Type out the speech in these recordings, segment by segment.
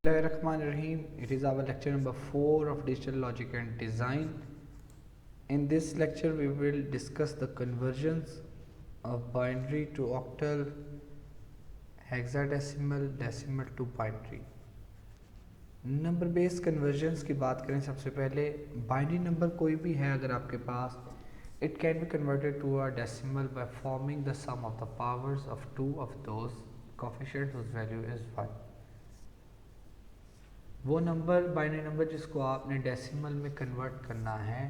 Bismillahirrahmanirrahim. It is our lecture number 4 of digital logic and design. In this lecture we will discuss the conversions of binary to octal, hexadecimal, decimal to binary. Number based convergence की बात करें सबसे पहले binary number कोई भी है अगर आपके पास it can be converted to a decimal by forming the sum of the powers of two of those coefficient whose value is 1. वो नंबर बाइनरी नंबर जिसको आपने डेसिमल में कन्वर्ट करना है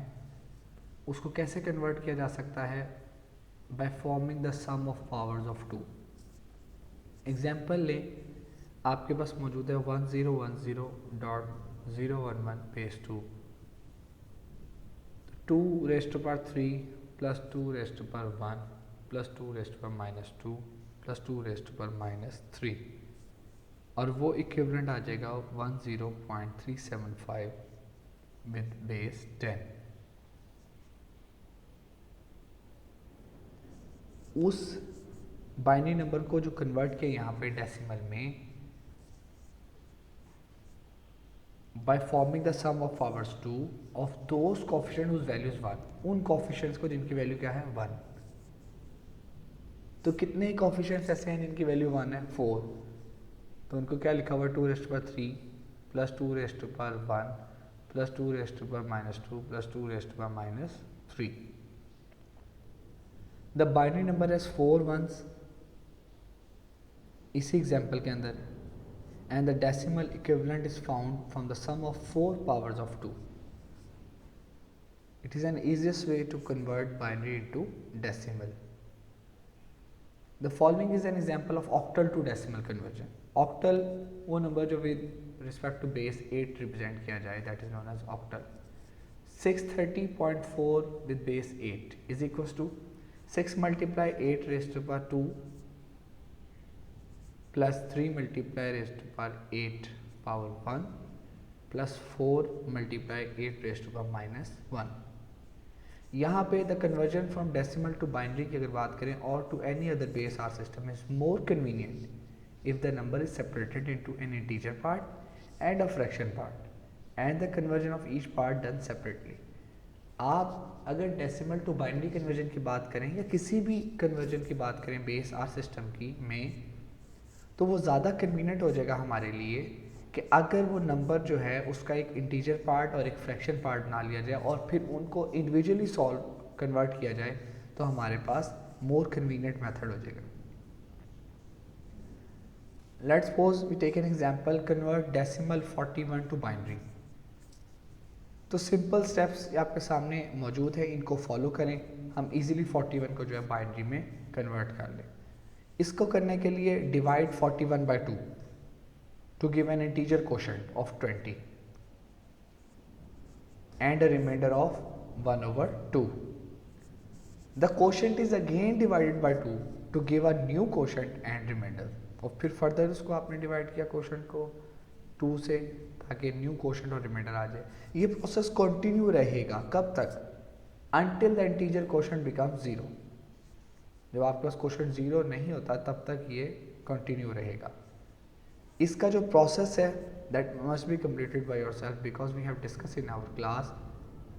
उसको कैसे कन्वर्ट किया जा सकता है? By forming the sum of powers of two. Example लें, आपके पास मौजूद है 1010.011 बेस 2, 2 रेस्ट पर 3 प्लस 2 रेस्ट पर 1 प्लस 2 रेस्ट पर माइनस 2 प्लस 2 रेस्ट पर माइनस 3 और वो इक्विवेलेंट आ जाएगा 10.375 विद बेस 10. उस बाइनरी नंबर को जो कन्वर्ट किया यहाँ पे डेसिमल में by forming the sum of powers 2 of those coefficient whose value is 1, उन coefficients को जिनकी वैल्यू क्या है 1. तो कितने coefficients ऐसे हैं जिनकी वैल्यू 1 है? 4. तो उनको क्या लिखा हुआ 2 रेस्ट पर 3 प्लस 2 रेस्ट पर 1 प्लस 2 रेस्ट पर माइनस 2 प्लस 2 रेस्ट पर minus 3. The binary number has 4 ones इसी एग्जाम्पल के अंदर, and the decimal equivalent is found from the sum of 4 powers of 2. It is an easiest way to convert binary into decimal. The following is an example of octal to decimal conversion. Octal वो number जो with respect to base 8 represent किया जाए, that is known as octal. 630.4 with base 8 is equals to 6 multiply 8 raised to power 2 plus 3 multiply raised to power 8 power 1 plus 4 multiply 8 raised to power minus 1. यहाँ पे the conversion from decimal to binary की अगर बात करें और to any other base or system is more convenient if the number is separated into an integer part and a fraction part and the conversion of each part done separately. आप अगर decimal to binary conversion की बात करें या किसी भी conversion की बात करें बेस आर सिस्टम की में, तो वो ज़्यादा कन्वीनियंट हो जाएगा हमारे लिए कि अगर वो नंबर जो है उसका एक इंटीजर पार्ट और एक फ्रैक्शन पार्ट बना लिया जाए और फिर उनको इंडिविजुअली सॉल्व कन्वर्ट किया जाए तो हमारे पास मोर कन्वीनियंट मेथड हो जाएगा. Let's suppose we take an example, convert decimal 41 to binary. तो सिंपल स्टेप्स आपके सामने मौजूद है, इनको फॉलो करें, हम इजीली 41 को जो है बाइनरी में कन्वर्ट कर लें. इसको करने के लिए divide 41 by 2 to give an integer quotient of 20 and a reminder of 1 over 2. The quotient is again divided by 2 to give a new quotient and reminder. और फिर फर्दर उसको आपने डिवाइड किया कोशेंट को 2 से ताकि न्यू कोशेंट और reminder आ जाए. ये प्रोसेस कंटिन्यू रहेगा कब तक? Until the integer quotient become 0. जब आपके पास क्वेश्चन 0 नहीं होता तब तक ये कंटिन्यू रहेगा. इसका जो प्रोसेस है that must be completed by yourself because we have discuss in our class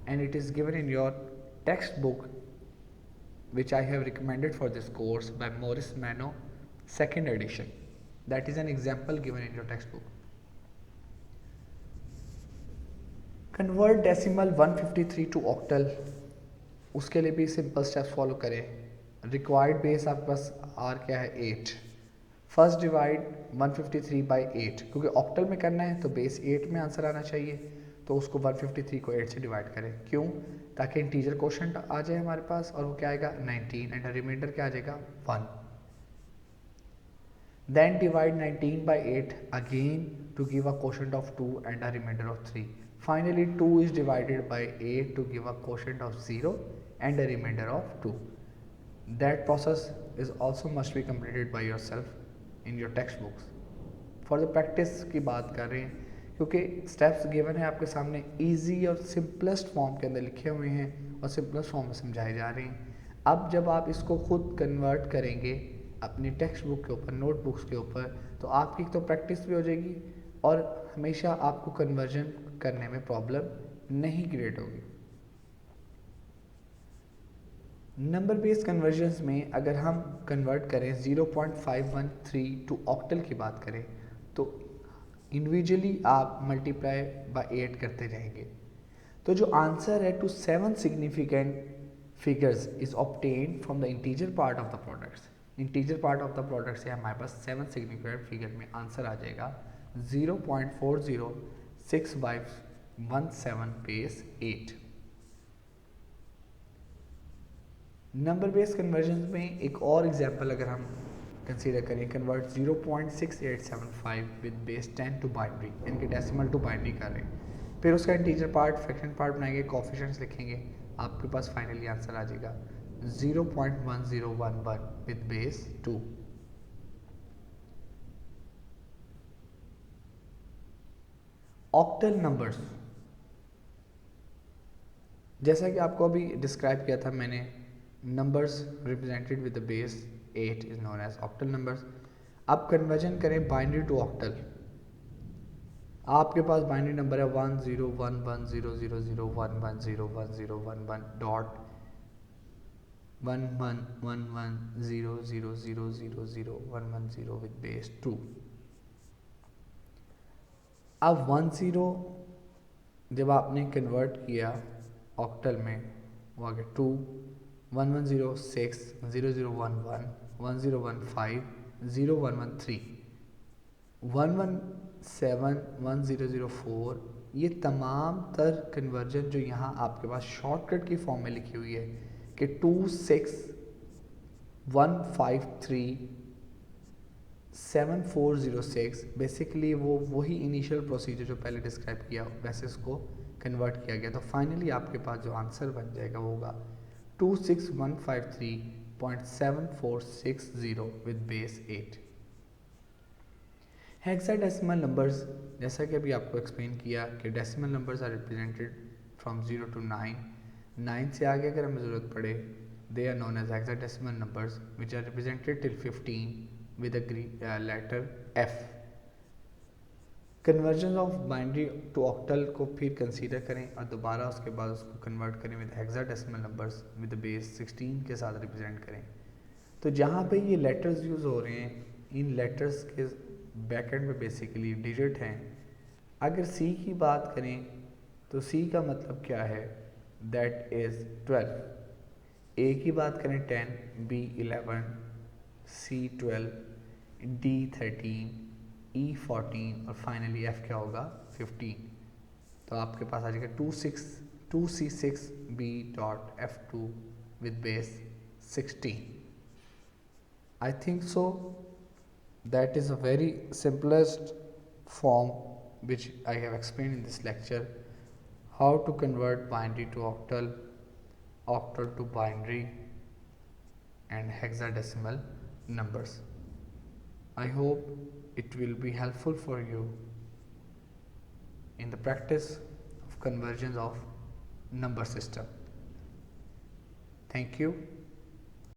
and it is given in your text book which I have recommended for this course by Morris Mano second edition. That is an example given in your text book. Convert decimal 153 to octal. उसके लिए भी simple steps follow करें. Required base आपके पास are क्या है 8. First divide 153 by 8, क्योंकि octal में करना है तो बेस 8 में आंसर आना चाहिए, तो उसको 153 को 8 से डिवाइड करें. क्यों? ताकि इंटीजर कोशेंट आ जाए हमारे पास और वो क्या आएगा 19 एंड रिमाइंडर क्या आ जाएगा 1. Then divide 19 by 8 again to give a quotient of 2 and a reminder of 3. Finally 2 is divided by 8 to give a quotient of 0 and a reminder of 2. That process is also must be completed by yourself in your textbooks. For the practice की बात कर रहे हैं क्योंकि steps given है आपके सामने easy और simplest form के अंदर लिखे हुए हैं और simplest form में समझाए जा रहे हैं. अब जब आप इसको खुद convert करेंगे अपनी टेक्स्ट बुक के ऊपर, नोटबुक्स के ऊपर, तो आपकी तो प्रैक्टिस भी हो जाएगी और हमेशा आपको कन्वर्जन करने में प्रॉब्लम नहीं क्रिएट होगी। नंबर बेस्ड कन्वर्जन्स में अगर हम कन्वर्ट करें 0.513 टू ऑक्टल की बात करें तो इंडिविजुअली आप मल्टीप्लाई बाय 8 करते रहेंगे। तो जो आंसर है to 7 significant figures is obtained from the integer part of the products. Integer part of the product से हमारे पास 7 सिग्निफिकेंट फिगर में आंसर आ जाएगा 0.406517 बेस 8। नंबर बेस्ड कन्वर्जन में एक और एग्जांपल अगर हम कंसीडर करें, convert 0.6875 with base 10 to binary, इनके डेसिमल टू बाइनरी कर रहे हैं, फिर उसका इंटीजर पार्ट फ्रैक्शन पार्ट बनाएंगे, कोएफिशिएंट्स लिखेंगे, आपके पास फाइनली आंसर आ जाएगा 0.1011 विद बेस 2। ऑक्टल नंबर्स, जैसा कि आपको अभी डिस्क्राइब किया था मैंने, numbers represented with the base 8 is known as octal numbers। अब कन्वर्जन करें बाइनरी टू ऑक्टल। आपके पास बाइनरी नंबर है 1011000011101011 डॉट 111100000110 विद बेस 2। अब 10 जब आपने कन्वर्ट किया ऑक्टल में, वो आगे 2 1106 0011 1015 0113 117 1004, ये तमाम तर कन्वर्जन जो यहाँ आपके पास शॉर्टकट की फॉर्म में लिखी हुई है कि 261537406, बेसिकली वो वही इनिशियल प्रोसीजर जो पहले डिस्क्राइब किया वैसे इसको कन्वर्ट किया गया। तो फाइनली आपके पास जो आंसर बन जाएगा वो होगा 26153.7460 विद बेस 8। हेक्साडेसिमल नंबर्स, जैसा कि अभी आपको एक्सप्लेन किया कि decimal numbers are represented from 0 to 9। 9 से आगे अगर हमें ज़रूरत पड़े, they are known as hexadecimal numbers which are represented till 15 with a letter F। Conversion of binary to octal को फिर कंसीडर करें और दोबारा उसके बाद उसको कन्वर्ट करें with hexadecimal numbers with base 16 के साथ रिप्रेजेंट करें। तो जहाँ पे ये लेटर्स यूज़ हो रहे हैं, इन लेटर्स के बैकेंड में बेसिकली डिजिट हैं। अगर C की बात करें तो C का मतलब क्या है, दैट इज़ 12। A की बात करें 10, B 11, C 12, D 13, E 14 और फाइनली F क्या होगा 15। तो आपके पास आ जाएगा 2C6B.F2 with base 16। I think so that is a very simplest form which I have explained in this lecture, how to convert binary to octal, octal to binary and hexadecimal numbers. I hope it will be helpful for you in the practice of conversions of number system. Thank you.